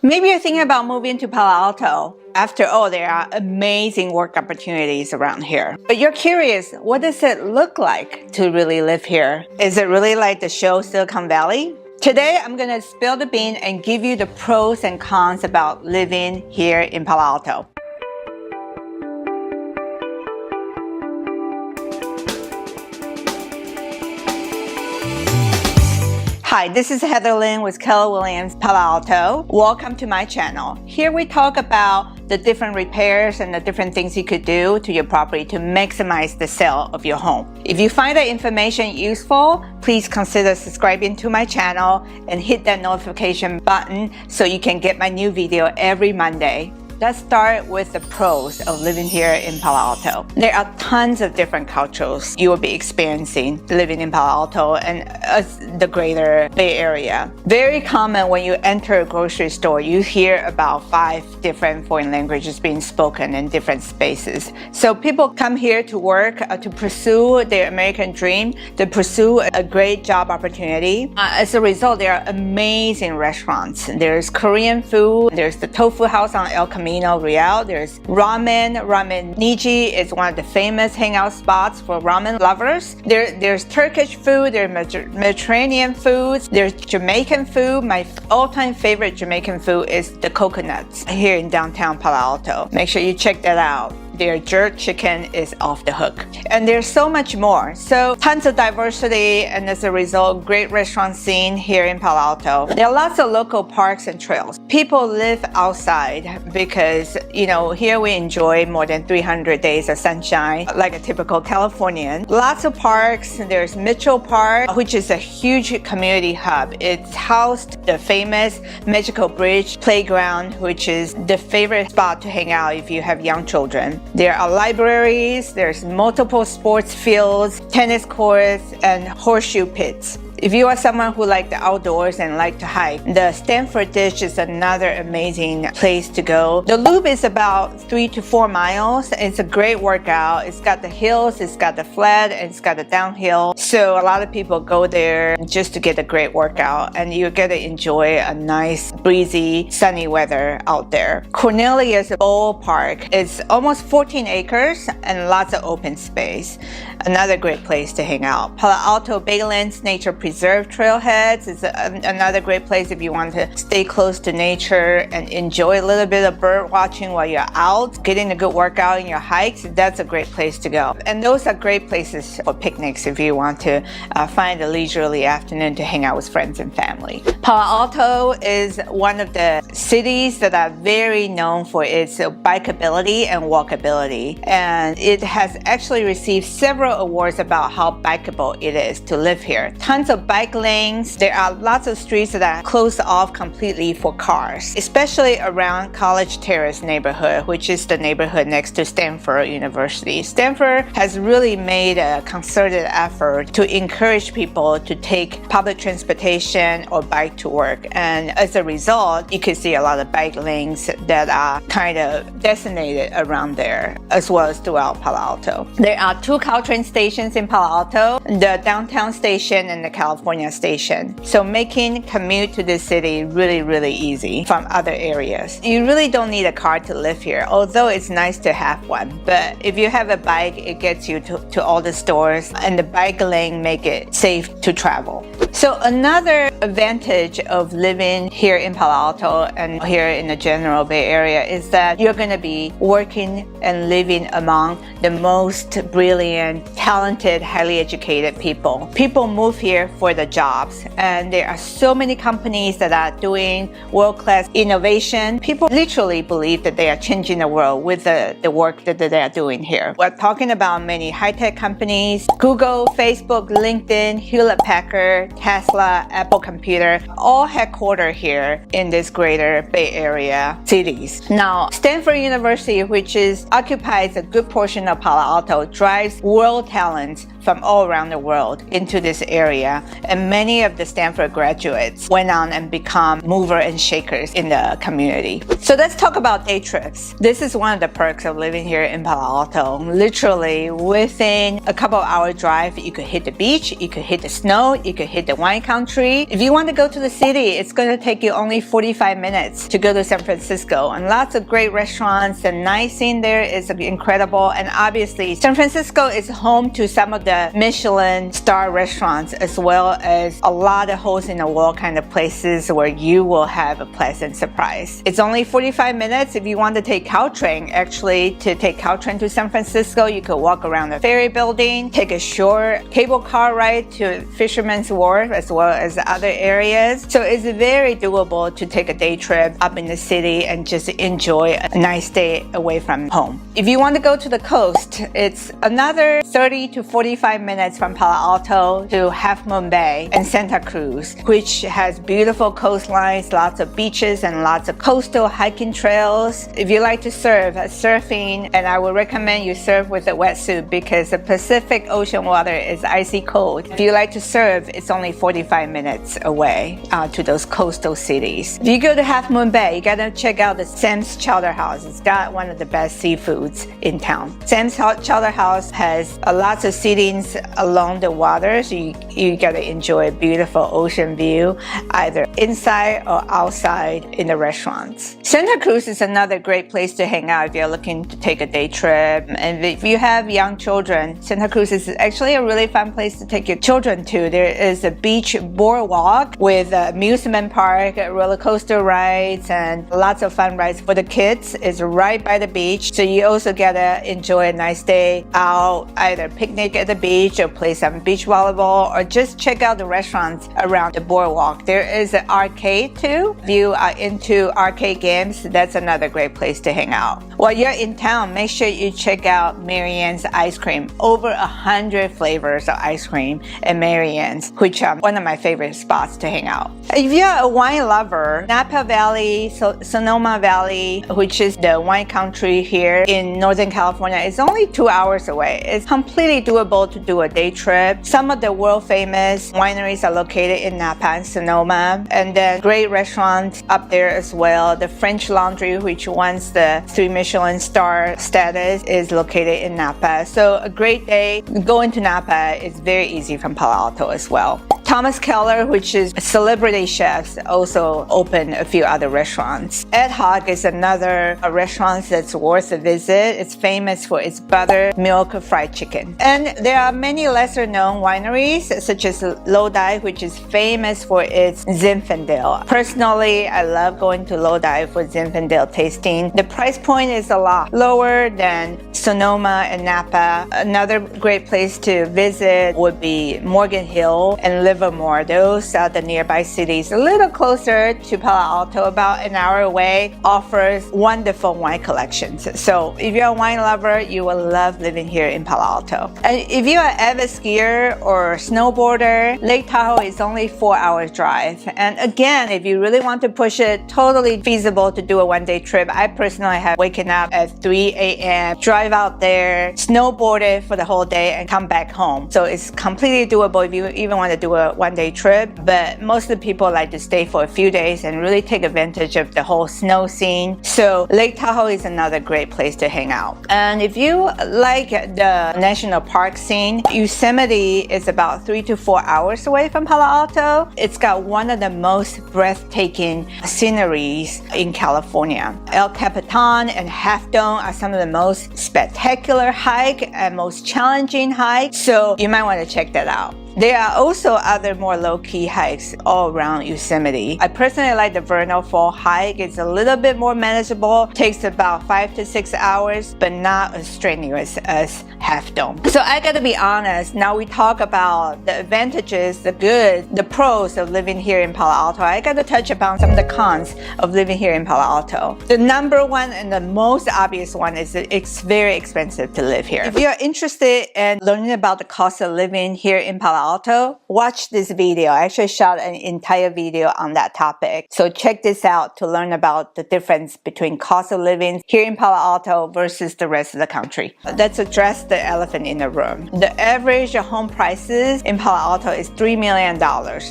Maybe you're thinking about moving to Palo Alto. After all, there are amazing work opportunities around here. But you're curious, what does it look like to really live here? Is it really like the show Silicon Valley? Today, I'm going to spill the bean and give you the pros and cons about living here in Palo Alto. Hi, this is Heather Lynn with Keller Williams Palo Alto. Welcome to my channel. Here we talk about the different repairs and the different things you could do to your property to maximize the sale of your home. If you find that information useful, please consider subscribing to my channel and hit that notification button so you can get my new video every Monday. Let's start with the pros of living here in Palo Alto. There are tons of different cultures you will be experiencing living in Palo Alto and the greater Bay Area. Very common when you enter a grocery store, you hear about 5 different foreign languages being spoken in different spaces. So people come here to work, to pursue their American dream, to pursue a great job opportunity. As a result, there are amazing restaurants. There's Korean food, there's the Tofu House on El Camino Real. There's ramen. Ramen Niji is one of the famous hangout spots for ramen lovers. There's Turkish food. There's Mediterranean foods. There's Jamaican food. My all-time favorite Jamaican food is the coconuts here in downtown Palo Alto. Make sure you check that out. Their jerk chicken is off the hook. And there's so much more. So tons of diversity, and as a result, great restaurant scene here in Palo Alto. There are lots of local parks and trails. People live outside because, here we enjoy more than 300 days of sunshine, like a typical Californian. Lots of parks. There's Mitchell Park, which is a huge community hub. It's housed the famous Magical Bridge Playground, which is the favorite spot to hang out if you have young children. There are libraries, there's multiple sports fields, tennis courts, and horseshoe pits. If you are someone who likes the outdoors and like to hike, the Stanford Ditch is another amazing place to go. The loop is about 3 to 4 miles. It's a great workout. It's got the hills, it's got the flat, and it's got the downhill. So a lot of people go there just to get a great workout, and you get to enjoy a nice, breezy, sunny weather out there. Cornelius Ballpark is almost 14 acres and lots of open space. Another great place to hang out. Palo Alto Baylands Nature Preserve Trailheads is another great place if you want to stay close to nature and enjoy a little bit of bird watching while you're out, getting a good workout in your hikes. That's a great place to go. And those are great places for picnics if you want to find a leisurely afternoon to hang out with friends and family. Palo Alto is one of the cities that are very known for its bikeability and walkability. And it has actually received several awards about how bikeable it is to live here. Tons of bike lanes. There are lots of streets that are closed off completely for cars, especially around College Terrace neighborhood, which is the neighborhood next to Stanford University. Stanford has really made a concerted effort to encourage people to take public transportation or bike to work. And as a result, you can see a lot of bike lanes that are kind of designated around there, as well as throughout Palo Alto. There are 2 Caltrain stations in Palo Alto, the downtown station and the California station. So making commute to this city really easy from other areas. You really don't need a car to live here, although it's nice to have one. But if you have a bike, it gets you to all the stores, and the bike lane make it safe to travel. So another advantage of living here in Palo Alto and here in the general Bay Area is that you're going to be working and living among the most brilliant, talented, highly educated people. People move here for the jobs, and there are so many companies that are doing world-class innovation. People literally believe that they are changing the world with the work that they are doing here. We're talking about many high-tech companies: Google, Facebook, LinkedIn, Hewlett-Packard, Tesla, Apple Computer, all headquartered here in this greater Bay Area cities. Now, Stanford University, which occupies a good portion of Palo Alto, drives world talent from all around the world into this area, and many of the Stanford graduates went on and become mover and shakers in the community. So let's talk about day trips. This is one of the perks of living here in Palo Alto. Literally within a couple of hour drive, you could hit the beach, you could hit the snow, you could hit the wine country. If you want to go to the city, it's going to take you only 45 minutes to go to San Francisco, and lots of great restaurants. The night scene there is incredible, and obviously San Francisco is home to some of the Michelin star restaurants, as well as a lot of holes in the wall kind of places where you will have a pleasant surprise. It's only 45 minutes. If you want to take Caltrain, actually to take Caltrain to San Francisco, you could walk around the ferry building, take a short cable car ride to Fisherman's Wharf, as well as other areas. So it's very doable to take a day trip up in the city and just enjoy a nice day away from home. If you want to go to the coast, it's another 30 to 45 minutes from Palo Alto to Half Moon Bay and Santa Cruz, which has beautiful coastlines, lots of beaches, and lots of coastal hiking trails. If you like to surf, surfing, and I would recommend you surf with a wetsuit because the Pacific Ocean water is icy cold. If you like to surf, it's only 45 minutes away to those coastal cities. If you go to Half Moon Bay, you gotta check out the Sam's Chowder House. It's got one of the best seafoods in town. Sam's Chowder House has lots of seatings along the water, so you gotta enjoy a beautiful ocean view, either inside or outside in the restaurants. Santa Cruz is another great place to hang out if you're looking to take a day trip. And if you have young children, Santa Cruz is actually a really fun place to take your children to. There is a beach boardwalk with an amusement park, roller coaster rides, and lots of fun rides for the kids. It's right by the beach, so you also get to enjoy a nice day out, either picnic at the beach or play some beach volleyball, or just check out the restaurants around the boardwalk. There is an arcade too. If you are into arcade games, that's another great place to hang out. While you're in town, make sure you check out Marianne's Ice Cream. Over 100 flavors of ice cream at Marianne's, which are one of my favorite spots to hang out. If you're a wine lover, Napa Valley, Sonoma Valley, which is the wine country here in Northern California, is only 2 hours away. It's completely doable to do a day trip. Some of the world famous wineries are located in Napa and Sonoma, and then great restaurants up there as well. The French Laundry, which wants the 3 Michelin star status, is located in Napa. So a great day going to Napa is very easy from Palo Alto as well. Thomas Keller, which is celebrity chefs, also opened a few other restaurants. Ad Hoc is another restaurant that's worth a visit. It's famous for its buttermilk fried chicken. And there are many lesser known wineries, such as Lodi, which is famous for its Zinfandel. Personally, I love going to Lodi for Zinfandel tasting. The price point is a lot lower than Sonoma and Napa. Another great place to visit would be Morgan Hill and Livermore. Those are the nearby cities, a little closer to Palo Alto, about an hour away, offers wonderful wine collections. So if you're a wine lover, you will love living here in Palo Alto. And if you're an avid skier or snowboarder, Lake Tahoe is only 4 hours drive. And again, if you really want to push it, totally feasible to do a one-day trip. I personally have waken up at 3 a.m., drive out there, snowboard it for the whole day, and come back home. So it's completely doable if you even want to do a one-day trip. But most of the people like to stay for a few days and really take advantage of the whole snow scene. So Lake Tahoe is another great place to hang out. And if you like the national park scene, Yosemite is about 3 to 4 hours away from Palo Alto. It's got one of the most breathtaking sceneries in California. El Capitan and Half Dome are some of the most spectacular hike and most challenging hikes, so you might want to check that out. There are also other more low-key hikes all around Yosemite. I personally like the Vernal Fall hike. It's a little bit more manageable. Takes about 5 to 6 hours, but not as strenuous as Half Dome. So I gotta be honest, now we talk about the advantages, the good, the pros of living here in Palo Alto. I gotta touch upon some of the cons of living here in Palo Alto. The number one and the most obvious one is that it's very expensive to live here. If you're interested in learning about the cost of living here in Palo Alto, watch this video. I actually shot an entire video on that topic. So check this out to learn about the difference between cost of living here in Palo Alto versus the rest of the country. Let's address the elephant in the room. The average home prices in Palo Alto is $3 million,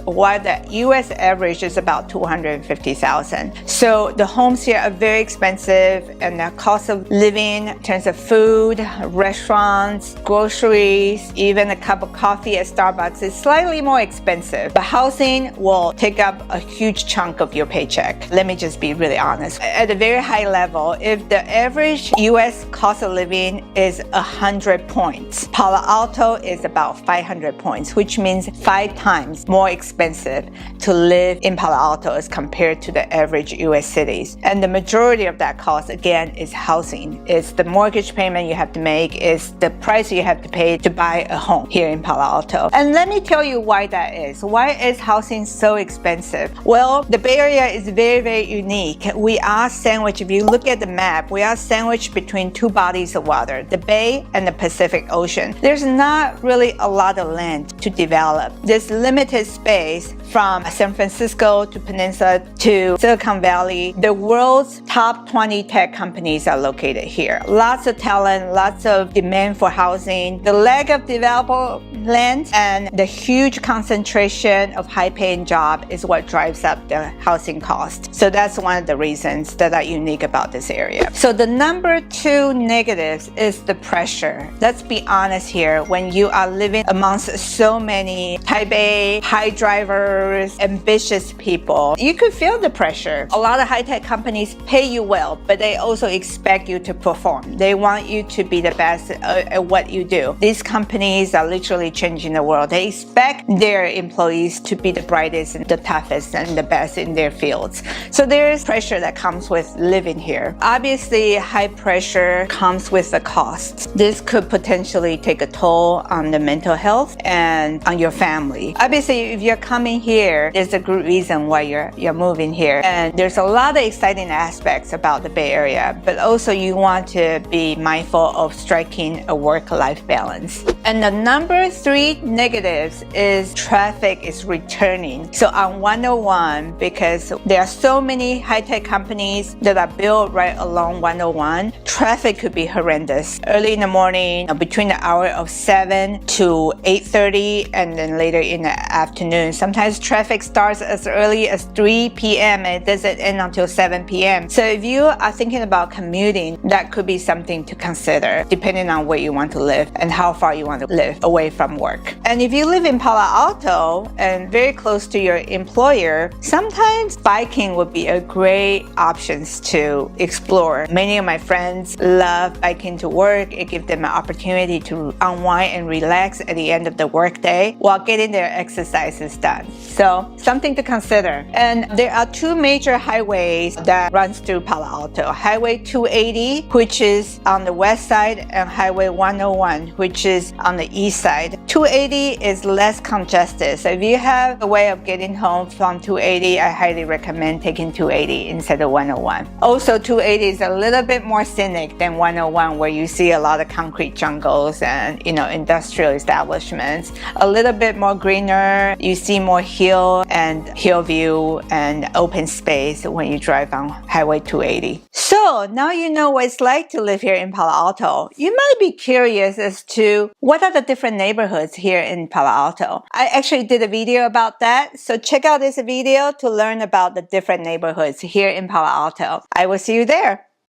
while the US average is about $250,000. So the homes here are very expensive, and the cost of living in terms of food, restaurants, groceries, even a cup of coffee at Starbucks is slightly more expensive. But housing will take up a huge chunk of your paycheck. Let me just be really honest. At a very high level, if the average US cost of living is 100 points, Palo Alto is about 500 points, which means 5 times more expensive to live in Palo Alto as compared to the average US cities. And the majority of that cost, again, is housing. It's the mortgage payment you have to make, it's the price you have to pay to buy a home here in Palo Alto. And let me tell you why that is. Why is housing so expensive? Well, the Bay Area is very, very unique. We are sandwiched, if you look at the map, we are sandwiched between 2 bodies of water, the Bay and the Pacific Ocean. There's not really a lot of land to develop. There's limited space from San Francisco to Peninsula to Silicon Valley. The world's top 20 tech companies are located here. Lots of talent, lots of demand for housing. The lack of developable land and the huge concentration of high-paying jobs is what drives up the housing cost. So that's one of the reasons that are unique about this area. So the number 2 negatives is the pressure. Let's be honest here. When you are living amongst so many type A, high drivers, ambitious people, you could feel the pressure. A lot of high-tech companies pay you well, but they also expect you to perform. They want you to be the best at what you do. These companies are literally changing the world. They expect their employees to be the brightest and the toughest and the best in their fields. So there's pressure that comes with living here. Obviously, high pressure comes with a cost. This could potentially take a toll on the mental health and on your family. Obviously, if you're coming here, there's a good reason why you're moving here. And there's a lot of exciting aspects about the Bay Area, but also you want to be mindful of striking a work-life balance. And the number 3 negatives is traffic is returning. So on 101, because there are so many high-tech companies that are built right along 101, traffic could be horrendous. Early in the morning, between the hour of 7 to 8:30, and then later in the afternoon. Sometimes traffic starts as early as 3 p.m. and it doesn't end until 7 p.m. So if you are thinking about commuting, that could be something to consider, depending on where you want to live and how far you want to live away from work. And if you live in Palo Alto and very close to your employer, sometimes biking would be a great option to explore. Many of my friends love biking to work. It gives them an opportunity to unwind and relax at the end of the workday while getting their exercises done. So something to consider. And there are 2 major highways that runs through Palo Alto. Highway 280, which is on the west side, and Highway 101, which is on the east side. 280 is less congested. So if you have a way of getting home from 280, I highly recommend taking 280 instead of 101. Also, 280 is a little bit more scenic than 101, where you see a lot of concrete jungles and, industrial establishments. A little bit more greener. You see more hill and hill view and open space when you drive on Highway 280. So now you know what it's like to live here in Palo Alto. You might be curious as to what are the different neighborhoods here in Palo Alto. I actually did a video about that, so check out this video to learn about the different neighborhoods here in Palo Alto. I will see you there.